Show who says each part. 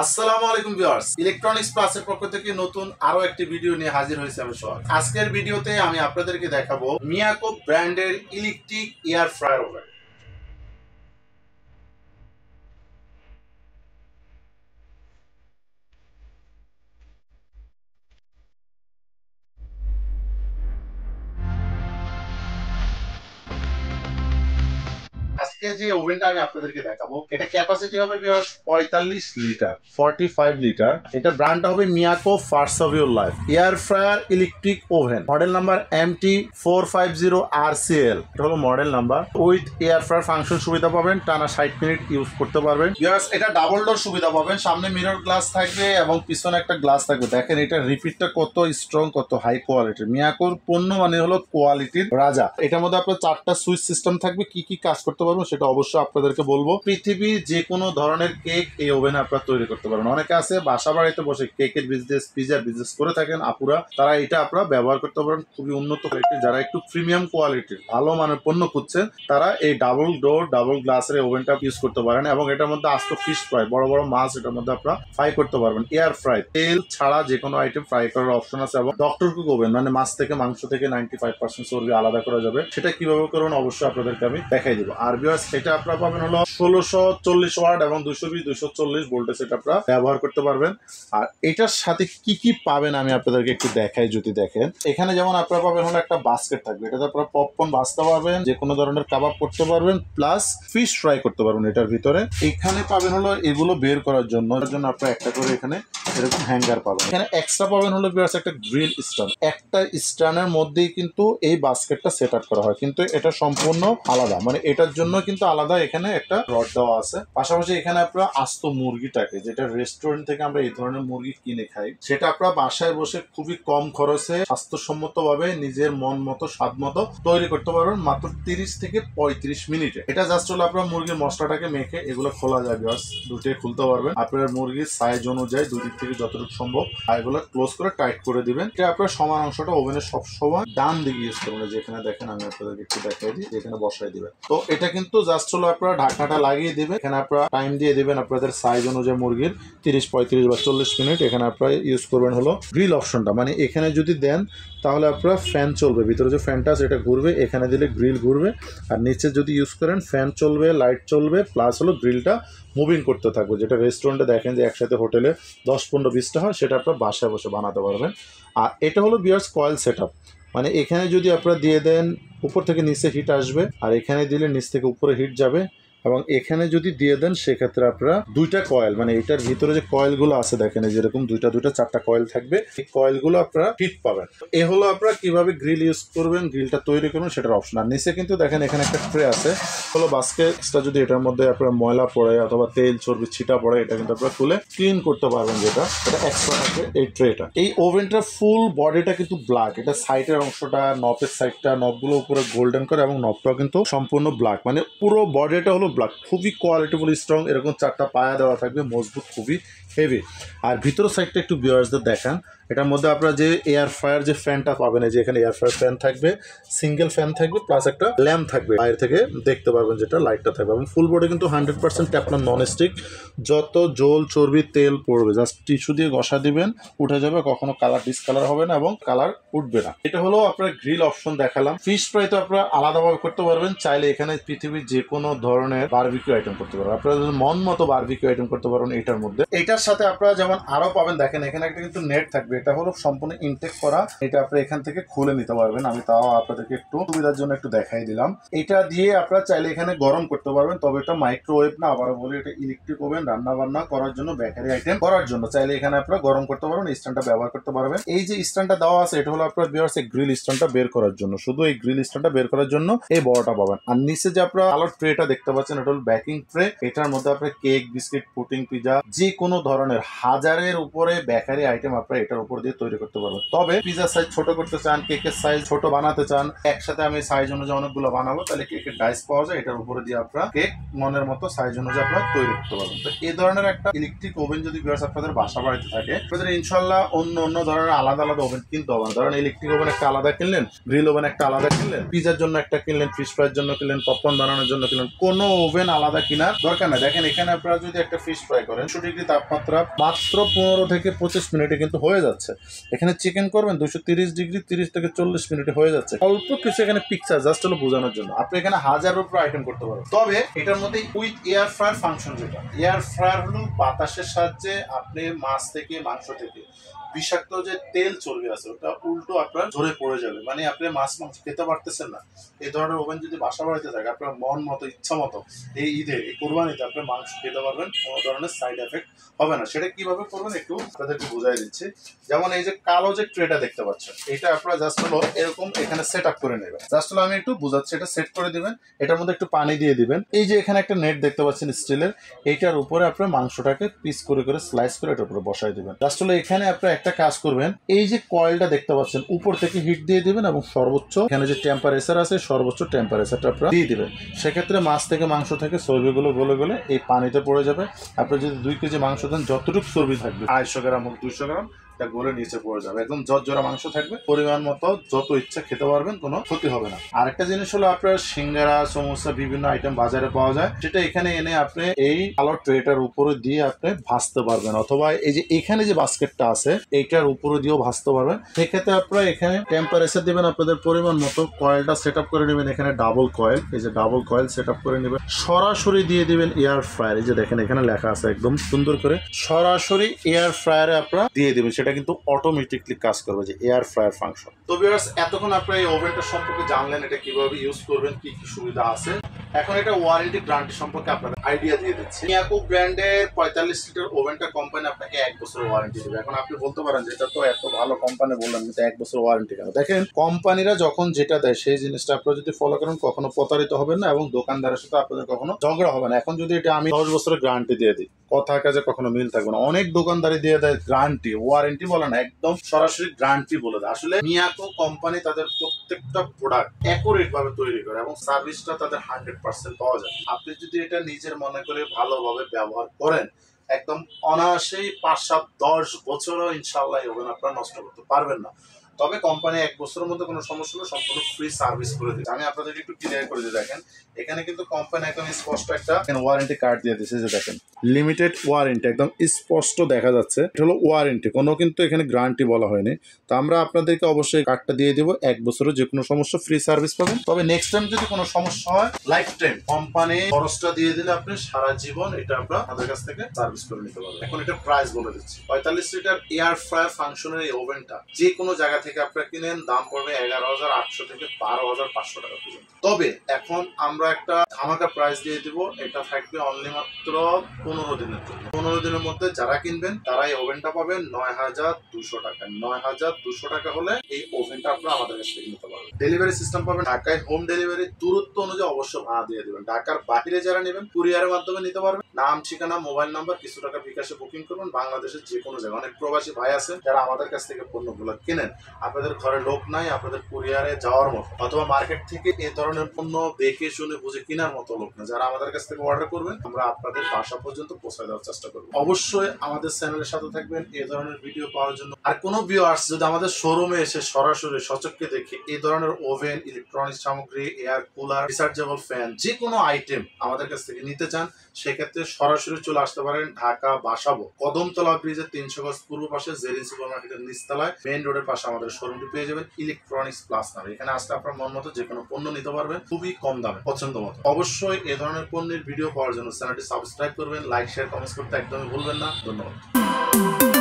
Speaker 1: আসসালামু আলাইকুম viewers, electronics প্লাসের পক্ষ থেকে নতুন আরো একটি ভিডিও নিয়ে হাজির হয়েছে আমি সোহাগ। আজকের ভিডিওতে আমি আপনাদেরকে দেখাবো মিয়াকো ব্র্যান্ডের ইলেকট্রিক এয়ার ফ্রায়ার ওভেন। আজকে যে ওভেনটা আমি আপনাদেরকে দেখাবো এটা ক্যাপাসিটি হবে 45 লিটার, 45 লিটার। এটা ব্র্যান্ড হবে Miyako first of your life air fryer electric oven, model number MT450RCL। এটা হলো model number. With air fryer function সুবিধা পাবেন, টানা 60 মিনিট ইউজ করতে পারবেন। এটা ডাবল ডোর সুবিধা পাবেন, সামনে মিরর গ্লাস থাকবে এবং পিছনে একটা গ্লাস থাকবে। দেখেন এটা রিপিটটা কত স্ট্রং, কত হাই কোয়ালিটির। মিয়াকোর পণ্য মানে হলো কোয়ালিটির রাজা। এটার মধ্যে আপনার 4টা সুইচ সিস্টেম থাকবে। কি কি কাজ করতে পারবো সেটা অবশ্যই আপনাদেরকে বলবো। পৃথিবীর যে কোনো ধরনের কেক এই ওভেনে আপনারা তৈরি করতে পারবেন। অনেকে আছে বাসা বাড়িতে বসে কেকের বিজনেস, পিজার বিজনেস করে থাকেন আপুরা, তারা এটা আপনারা ব্যবহার করতে পারেন। খুবই উন্নত কোয়ালিটির, যারা একটু প্রিমিয়াম কোয়ালিটির ভালো মানের পণ্য খুঁজছেন তারা এই ডাবল ডোর ডাবল গ্লাসের ওভেনটা ইউজ করতে পারেন। এবং এটার মধ্যে আস্ত ফিশ ফ্রাই, বড় বড় মাছ এটার মধ্যে আপনারা ফ্রাই করতে পারবেন। এয়ার ফ্রাই, তেল ছাড়া যে কোনো আইটেম ফ্রাই করার অপশন আছে। এবং ডক্টর কুক ওভেন, মানে মাছ থেকে মাংস থেকে 95% চর্বি আলাদা করা যাবে। সেটা কিভাবে করবেন অবশ্যই আপনাদেরকে আমি দেখাই দিব। আর ভিউয়ার্স, এটা আপনারা পাবেন হলো 1640 ওয়াট এবং 220-240 ভোল্টেজ এটা আপনারা ব্যবহার করতে পারবেন। আর এটার সাথে কি কি পাবেন আমি আপনাদেরকে একটু দেখাই। যদি দেখেন এখানে যেমন আপনারা পাবেন হলো একটা বাস্কেট থাকবে, এটাতে আপনারা পপকর্ন ভাজতে পারবেন, যে কোনো ধরনের কাবাব করতে পারবেন, প্লাস ফিশ ফ্রাই করতে পারবেন এটার ভিতরে। এখানে পাবেন হলো এগুলো বের করার জন্য আপনারা একটা করে এখানে এরকম হ্যাঙ্গার পাবেন। এখানে এক্সট্রা পাবেন হলো একটা গ্রিল স্ট্যান্ড। একটা স্ট্যান্ডের মধ্যেই কিন্তু এই বাস্কেটটা সেট আপ করা হয়, কিন্তু এটা সম্পূর্ণ আলাদা, মানে এটার জন্য কিন্তু আলাদা এখানে একটা রড দেওয়া আছে। পাশাপাশি এখানে আপনারা আস্ত মুরগিটাকে, যেটা রেস্টুরেন্ট থেকে আমরা এই ধরনের মুরগি কিনে খাই, সেটা আপনারা বাসায় বসে খুবই কম খরচে স্বাস্থ্যসম্মত ভাবে নিজের মন মতো স্বাদ মতো তৈরি করতে পারবেন মাত্র 30 থেকে 35 মিনিটে। এটা জাস্ট হলো আপনার মুরগির মশলাটাকে মেখে এগুলো খোলা যায়। দুটোই খুলতে পারবেন আপনার মুরগির সাইজ অনুযায়ী, দুই দিক থেকে যতটুকু সম্ভব। আর এগুলো ক্লোজ করে টাইট করে দিবেন। এটা আপনার সমান অংশটা ওভেনের সবসময় ডান দিকে ইউজ করবেন। যেখানে দেখেন আমি আপনাদেরকে একটু দেখাই দিই, যেখানে বসাই দিবেন। তো এটা কিন্তু জাস্ট হলো আপনারা ঢাকনাটা লাগিয়ে দিবেন। এখানে আপনারা টাইম দিয়ে দিবেন আপনাদের সাইজ অনুযায়ী মুরগির 30, 35 বা 40 মিনিট। এখানে আপনারা ইউজ করবেন হলো গ্রিল অপশনটা, মানে এখানে যদি দেন তাহলে আপনার ফ্যান চলবে, ভিতরে যে ফ্যানটা আছে এটা ঘুরবে, এখানে দিলে গ্রিল ঘুরবে। আর নিচে যদি ইউজ করেন ফ্যান চলবে, লাইট চলবে, প্লাস হলো গ্রিলটা মুভিং করতে থাকবে। যেটা রেস্টুরেন্টে দেখেন যে একসাথে হোটেলে 10, 15, 20টা হয়, সেটা আপনার বাসায় বসে বানাতে পারবেন। আর এটা হলো বিয়ার্স কয়েল সেট আপ, মানে এখানে যদি আপনারা দিয়ে দেন উপর থেকে নিচে হিট আসবে, আর এখানে দিলে নিচ থেকে উপরে হিট যাবে। এবং এখানে যদি দিয়ে দেন সেক্ষেত্রে আপনারা দুইটা কয়েল, মানে এটার ভিতরে যে কয়েলগুলো আছে দেখেন যেরকম দুইটা 4টা কয়েল থাকবে, এই কয়েলগুলো আপনারা হিট পাবেন। এ হলো আপনারা কিভাবে গ্রিল ইউজ করবেন, গ্রিলটা তৈরি করবেন সেটার অপশন। আর নিচে কিন্তু দেখেন এখানে একটা ট্রে আছে হলো বাস্কেট। যদি এটার মধ্যে আপনার ময়লা পড়ে অথবা তেল চর্বি ছিটা পড়ে, এটা কিন্তু আপনারা খুলে ক্লিন করতে পারবেন। যেটা এটা এক্সট্রা থাকবে এই ট্রেটা। এই ওভেনটার ফুল বডিটা কিন্তু ব্ল্যাক। এটা সাইডের অংশটা, নবের সাইডটা, নবগুলো উপরে গোল্ডেন করে এবং নবটাও কিন্তু সম্পূর্ণ ব্ল্যাক, মানে পুরো বডিটা হলো ব্ল্যাক। খুবই কোয়ালিটিফুল স্ট্রং, এরকম 4টা পায়া দেওয়া থাকবে, মজবুত, খুবই হেভি। আর ভিতরের সাইডটা একটু ভিউয়ার্সদের দেখান। এটার মধ্যে আপনারা যে এয়ার ফ্রায়ার যে ফ্যানটা পাবেন, যে এখানে এয়ার ফ্রায়ার ফ্যান থাকবে, সিঙ্গেল ফ্যান থাকবে, প্লাস একটা ল্যাম্প থাকবে বাইরে থেকে দেখতে পারবেন, যেটা লাইটটা থাকবে। এবং ফুল বডি কিন্তু 100% ট্যাপলার নন স্টিক। যত জল চর্বি তেল পড়বে জাস্ট টিস্যু দিয়ে ঘষা দিবেন, উঠে যাবে, কখনো কালার ডিসকালার হবে না এবং কালার উঠবে না। এটা হলো আপনার গ্রিল অপশন দেখালাম। ফিশ ফ্রাই তো আপনারা আলাদাভাবে করতে পারবেন, চাইলে এখানে পৃথিবীর যে কোনো ধরনের বারবিকিউ আইটেম করতে পারবেন। আপনারা মন মতো বারবিকিউ আইটেম করতে পারবেন এটার মধ্যে। এটার সাথে আপনারা যেমন আরো পাবেন, দেখেন এখানে একটা কিন্তু নেট থাকবে, এটা হলো সম্পূর্ণ ইনটেক করা। এটা আপনি এখান থেকে খুলে নিতে পারবেন। আমি তাও আপনাদেরকে একটু সুবিধার জন্য একটু দেখাই দিলাম। এটা দিয়ে আপনারা চাইলে এখানে গরম করতে পারবেন, তবে এটা মাইক্রোওয়েভ না, আবার বলি এটা ইলেকট্রিক ওভেন, রান্না বান্না করার জন্য, বেকারি আইটেম করার জন্য চাইলে এখানে আপনারা গরম করতে পারবেন, স্ট্যান্ডটা ব্যবহার করতে পারবেন। এই যে স্ট্যান্ডটা দেওয়া আছে এটা হলো আপনার ভিউয়ার্স এই গ্রিল স্ট্যান্ডটা বের করার জন্য, শুধু এই গ্রিল স্ট্যান্ডটা বের করার জন্য এই বড়টা পাবেন। আর নিচে যে আপনারা আলোর ট্রেটা দেখতে পাচ্ছেন, এটা হলো বেকিং ট্রে। এটার মধ্যে আপনার কেক, বিস্কিট, পুডিং, পিজা, যে কোনো ধরনের 1000-এর উপরে বেকারি আইটেম আপনারা এটার উপর দিয়ে তৈরি করতে পারবেন। তবে পিজার সাইজ ছোট করতে চান, কেকের সাইজ ছোট বানাতে চান, একসাথে আমি সাইজ অনুযায়ী অনেকগুলো বানাবো, তাহলে কেকের ডাইস পাওয়া যায়, এটার উপরে দিয়ে আপনারা কেক মনের মতো সাইজ অনুযায়ী আপনারা তৈরি করতে পারবেন। তো এই ধরনের একটা ইলেকট্রিক ওভেন যদি ভিউয়ার্স আপনাদের বাসা বাড়িতে থাকে, আপনাদের ইনশাল্লাহ অন্য ধরনের আলাদা আলাদা ওভেন কিনতে হবে না। ধরেন ইলেকট্রিক ওভেন একটা আলাদা কিনলেন, গ্রিল ওভেন একটা আলাদা কিনলেন, পিজার জন্য একটা কিনলেন, ফিশ ফ্রাইয়ের জন্য কিনলেন, পপকর্ন বানানোর জন্য কিনলেন, কোনো ওভেন আলাদা কেনার দরকার না। দেখেন এখানে আপনারা যদি একটা ফিশ ফ্রাই করেন 200 ডিগ্রি তাপমাত্রা মাত্র 15 থেকে 25 মিনিটে কিন্তু হয়ে যাচ্ছে। এখানে চিকেন করবেন 230 ডিগ্রি 30 থেকে 40 মিনিটে হয়ে যাচ্ছে। অল্প কিছু এখানে পিকচার জাস্ট হলো বোঝানোর জন্য। আপনি এখানে হাজারের উপর আইটেম করতে পারেন। তবে এটার মধ্যে উইথ এয়ার ফ্রায়ার ফাংশন, যেটা এয়ার ফ্রায়ার হলো বাতাসের সাহায্যে আপনি মাছ থেকে মাংস থেকে বিষাক্ত যে তেল চর্বি আছে ওটা উল্টো আপনার ঝরে পড়ে যাবে, মানে আপনি মাছ মাংস খেতে পারতেছেন না। এই ধরনের ওভেন যদি বাসা বাড়িতে থাকে আপনার মন মতো ইচ্ছা মতো এই ঈদে এই কোরবানিতে আপনি মাংস খেতে পারবেন, কোনো ধরনের সাইড এফেক্ট হবে না। সেটা কিভাবে করবেন একটু আপনাদেরকে বুঝাই দিচ্ছি। যেমন এই যে কালো যে ট্রেটা দেখতে পাচ্ছেন, এটা আপনারা জাস্ট হলো এরকম এখানে সেট আপ করে নেবেন। জাস্ট হলো আমি একটু বুঝাচ্ছি, এটা সেট করে দিবেন, এটার মধ্যে একটু পানি দিয়ে দিবেন। এই যে এখানে একটা নেট দেখতে পাচ্ছেন স্টিলের, এইটার উপরে আপনার মাংসটাকে পিস করে করে স্লাইস করে এটার উপরে বসাই দিবেন। জাস্ট হলো এখানে আপনারা একটা কাজ করবেন, এই যে কয়েলটা দেখতে পাচ্ছেন উপর থেকে হিট দিয়ে দিবেন এবং সর্বোচ্চ এখানে যে টেম্পারেচার আছে সর্বোচ্চ টেম্পারেচারটা আপনারা দিয়ে দিবেন। সেক্ষেত্রে মাছ থেকে মাংস থেকে চর্বিগুলো গলে গলে এই পানিতে পড়ে যাবে। আপনি যদি 2 কেজি মাংস দেন যতটুকু চর্বি থাকবে 250 গ্রাম হোক 200 গ্রাম গলে নিচে পড়ে যাবে, একদম জর্জরা মাংস থাকবে। পরিমাণ মতো যত ইচ্ছা খেতে পারবেন, কোনো ক্ষতি হবে না। আরেকটা জিনিস হলো আপনার সিঙ্গারা সমোসা বিভিন্ন আইটেম বাজারে পাওয়া যায়, সেটা এখানে এনে আপনি এই কালো ট্রেটার উপরে দিয়ে আপনি ভাজতে পারবেন, অথবা এই যে এখানে যে বাস্কেটটা আছে এইটার উপরে দিয়েও ভাজতে পারবেন। সেক্ষেত্রে আপনারা এখানে টেম্পারেচার দিবেন আপনাদের পরিমাণ মতো, কয়েলটা সেট আপ করে নেবেন। এখানে ডাবল কয়েল, এই যে ডাবল কয়েল সেট আপ করে নেবেন। সরাসরি দিয়ে দিবেন এয়ার ফ্রায়ার, এই যে দেখেন এখানে লেখা আছে একদম সুন্দর করে, সরাসরি এয়ার ফ্রায়ারে আপনারা দিয়ে দিবেন। সেটা কিন্তু অটোমেটিকলি কাজ করবে, যে এয়ার ফ্রায়ার ফাংশন। তো ভিউয়ার্স, এতক্ষণ আপনারা এই ওভেনটা সম্পর্কে জানলেন, এটা কিভাবে ইউজ করবেন, কি কি সুবিধা আছে। এখন এটা ওয়ারেন্টি গ্যারান্টি সম্পর্কে আপনাদের আইডিয়া দিয়ে দিচ্ছি। মিয়াকো ব্র্যান্ডের 45 লিটার ওভেনটা কোম্পানি আপনাকে 1 বছরের ওয়ারেন্টি দেবে। এখন আপনি বলতে পারেন যে এটা তো এত ভালো কোম্পানি বললেন, কিন্তু 1 বছর ওয়ারেন্টি কেন? দেখেন কোম্পানিরা যখন যেটা দেয় সেই জিনিসটা আপনারা যদি ফলো করেন কখনো প্রতারিত হবেন না, এবং দোকানদারের সাথে আপনাদের কখনো ঝগড়া হবে না। এখন যদি এটা আমি 10 বছরের গ্যারান্টি দিয়ে দিই, কথা কাজে কখনো মিল থাকবে না। অনেক দোকানদারি দিয়ে দেয় গ্যারান্টি, ওয়ারেন্টি বলে না, একদম সরাসরি গ্যারান্টি বলে দেয়। আসলে মিয়াকো কোম্পানি তাদের প্রত্যেকটা প্রোডাক্ট অ্যাকুরেট ভাবে তৈরি করে এবং সার্ভিসটা তাদের 100% পাওয়া যায়। আপনি যদি এটা নিজের মনে করে ভালোভাবে ব্যবহার করেন, একদম অনায়াসেই 5-7-10 বছরও ইনশাআল্লাহ ওভেন আপনারা নষ্ট করতে পারবেন না। তবে কোম্পানি 1 বছরের মধ্যে কোনো সমস্যা হলে সম্পূর্ণ ফ্রি সার্ভিস করে দিচ্ছে। আমি আপনাদের একটু ক্লিয়ার করে দিই। দেখেন এখানে কিন্তু কোম্পানি একদম স্পষ্ট একটা ওয়ারেন্টি কার্ড দিয়ে দিচ্ছে, যে দেখেন লিমিটেড ওয়ারেন্টি একদম স্পষ্ট দেখা যাচ্ছে। এটা হলো ওয়ারেন্টি, কোনো কিন্তু এখানে গ্যারান্টি বলা হয়নি। তো আমরা আপনাদেরকে অবশ্যই কার্ডটা দিয়ে দেবো, 1 বছরের যে কোনো সমস্যা ফ্রি সার্ভিস পাবেন। তবে নেক্সট টাইম যদি কোনো সমস্যা হয়, লাইফ টাইম কোম্পানি খরচটা দিয়ে দিলে আপনি সারা জীবন এটা আপনারা আমাদের কাছ থেকে সার্ভিস করে নিতে পারবেন। এখন এটা প্রাইস বলে দিচ্ছি। 45 লিটার এয়ার ফ্রায়ার ফাংশনের এই ওভেনটা যে কোনো জায়গা থেকে আপনারা কিনেন, দাম পড়বে 11,800 থেকে 12,500 টাকা পর্যন্ত। তবে এখন আমরা একটা ধামাকা প্রাইস দিয়ে দিব, এটা থাকবে অনলি মাত্র 15 দিনের জন্য। 15 দিনের মধ্যে যারা কিনবেন তারা এই ওভেনটা পাবেন 9,200 টাকা। 9,200 টাকা হলে এই ওভেনটা আপনারা আমাদের কাছ থেকে নিতে পারবেন। ডেলিভারি সিস্টেম পাবেন ঢাকায় হোম ডেলিভারি, দূরত্ব অনুযায়ী অবশ্যই ভাড়া দিয়ে দেবেন। ঢাকার বাইরে যারা নেবেন কুরিয়ারের মাধ্যমে নিতে পারবেন। নাম, ঠিকানা, মোবাইল নাম্বার, কিছু টাকা বিকাশে বুকিং করবেন। বাংলাদেশের যে কোনো জায়গায় অনেক প্রবাসী ভাই আছেন যারা আমাদের কাছ থেকে পণ্যগুলো কেনেন, আপনাদের ঘরে লোক নাই, আপনাদের কুরিয়ারে যাওয়ার মতো অথবা মার্কেট থেকে এই ধরনের পণ্য দেখে শুনে বুঝে কেনার মতো লোক না, যারা আমাদের কাছ থেকে অর্ডার করবেন আমরা আপনাদের বাসা পর্যন্ত পৌঁছে দেওয়ার চেষ্টা করব। অবশ্যই আমাদের চ্যানেলের সাথে থাকবেন এই ধরনের ভিডিও পাওয়ার জন্য। আর কোনো ভিউয়ার্স যদি আমাদের শোরুমে এসে সরাসরি সচক্ষে দেখে এই ধরনের ওভেন, ইলেকট্রনিক্স সামগ্রী, এয়ার কুলার, রিচার্জেবল ফ্যান যে কোনো আইটেম আমাদের কাছ থেকে নিতে চান, সেক্ষেত্রে সরাসরি চলে আসতে পারেন ঢাকা বাসাবো কদমতলা ব্রিজের 300 গজ পূর্ব পাশে জেরিন সুপার মার্কেটের নিচতলায় মেইন রোডের পাশে আমাদের শোরুমটি পেয়ে যাবেন ইলেকট্রনিক্স প্লাস নামে। এখানে আসলে আপনার মন মতো যে কোনো পণ্য নিতে পারবেন খুবই কম দামে, পছন্দ মতো। অবশ্যই এই ধরনের পণ্যের ভিডিও পাওয়ার জন্য চ্যানেলটি সাবস্ক্রাইব করবেন, লাইক, শেয়ার, কমেন্টস করতে একদমই ভুলবেন না। ধন্যবাদ।